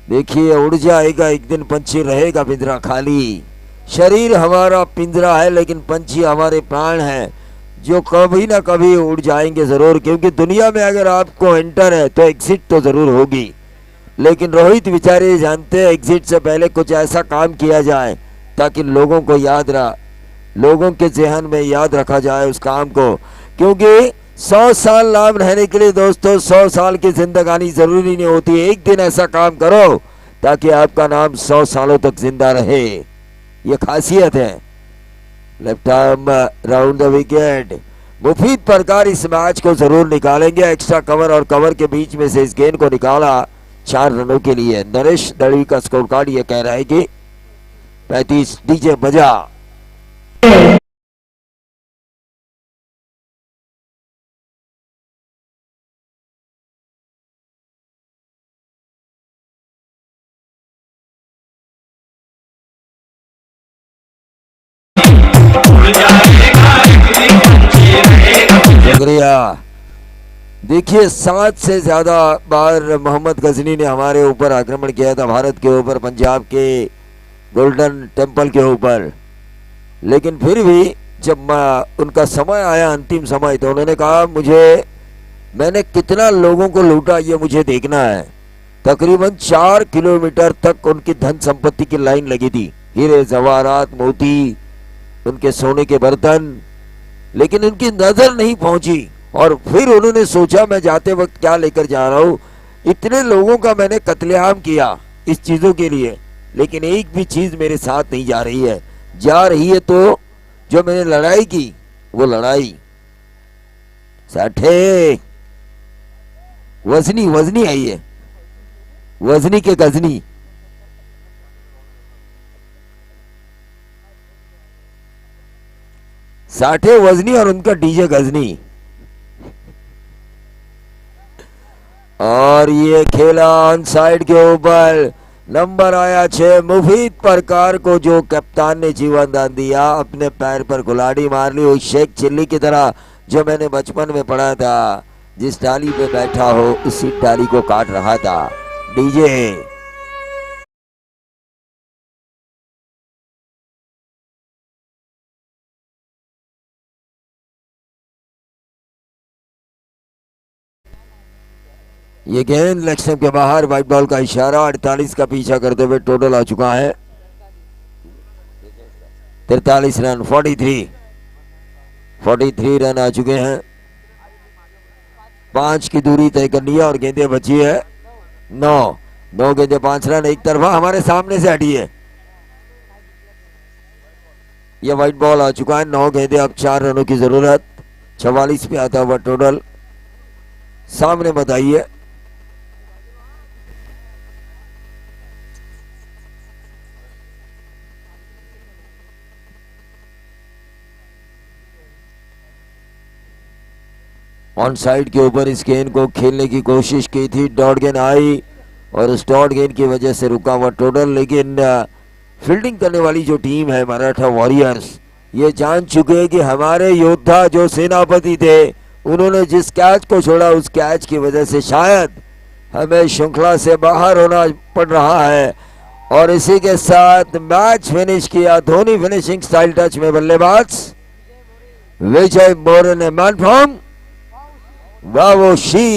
देखिए उड़ जाएगा एक दिन पंछी, रहेगा पिंजरा खाली। शरीर हमारा पिंजरा है लेकिन पंछी हमारे प्राण हैं, जो कभी ना कभी उड़ जाएंगे जरूर, क्योंकि दुनिया में अगर आपको एंटर है तो एग्जिट तो जरूर होगी। लेकिन रोहित बेचारे जानते हैं एग्जिट से पहले कुछ ऐसा काम किया जाए ताकि लोगों को लोगों के जहन में याद रखा जाए उस काम को, क्योंकि 100 साल नाम रहने के लिए दोस्तों 100 साल की जिंदगानी जरूरी नहीं होती। एक दिन ऐसा काम करो ताकि आपका नाम 100 सालों तक जिंदा रहे, ये खासियत है। Left arm round the wicket. मुफीद प्रकार इस मैच को जरूर निकालेंगे। एक्स्ट्रा कवर और कवर के बीच में से इस गेंद को निकाला 4 रनों के लिए। नरेश दड़वी का स्कोर कार्ड ये कह रहा है कि 35। डीजे बजा। शुक्रिया। देखिए 7 से ज्यादा बार मोहम्मद गजनी ने हमारे ऊपर आक्रमण किया था, भारत के ऊपर, पंजाब के गोल्डन टेम्पल के ऊपर, लेकिन फिर भी जब उनका समय आया, अंतिम समय, तो उन्होंने कहा मैंने कितना लोगों को लूटा ये मुझे देखना है। तकरीबन 4 किलोमीटर तक उनकी धन संपत्ति की लाइन लगी थी, हीरे जवाहरात मोती, उनके सोने के बर्तन, लेकिन उनकी नजर नहीं पहुंची। और फिर उन्होंने सोचा मैं जाते वक्त क्या लेकर जा रहा हूं, इतने लोगों का मैंने कत्लेआम किया इस चीजों के लिए, लेकिन एक भी चीज मेरे साथ नहीं जा रही है। जा रही है तो जो मैंने लड़ाई की वो लड़ाई। साठे वजनी आई है, वजनी के गजनी। साठे वजनी और उनका डीजे गजनी। और ये खेला ऑन साइड के ऊपर, नंबर आया 6। मुफीद प्रकार को जो कप्तान ने जीवन दान दिया, अपने पैर पर कुल्हाड़ी मार ली उस शेख चिल्ली की तरह जो मैंने बचपन में पढ़ा था, जिस डाली पे बैठा हो उसी डाली को काट रहा था। डीजे ये गेंद लेग स्टंप के बाहर, व्हाइट बॉल का इशारा। 48 का पीछा करते हुए टोटल आ चुका है 43 रन। 43 रन आ चुके हैं। 5 की दूरी तय करनी है और गेंदें बची है 9 गेंदें 5 रन। एक तरफा हमारे सामने से हटी है, ये व्हाइट बॉल आ चुका है। 9 गेंदें, अब 4 रनों की जरूरत। 44 पे आता हुआ टोटल सामने बताइए। ऑन साइड के ऊपर इस गेंद को खेलने की कोशिश की थी, डॉट गेंद आई और उस डॉट गेंद की वजह से रुका हुआ टोटल। लेकिन फील्डिंग करने वाली जो टीम है मराठा वॉरियर्स, ये जान चुके हैं कि हमारे योद्धा जो सेनापति थे, उन्होंने जिस कैच को छोड़ा उस कैच की वजह से शायद हमें श्रृंखला से बाहर होना पड़ रहा है। और इसी के साथ मैच फिनिश किया धोनी फिनिशिंग स्टाइल टच में बल्लेबाज विजय मोरे ने। Man from Vavoshi.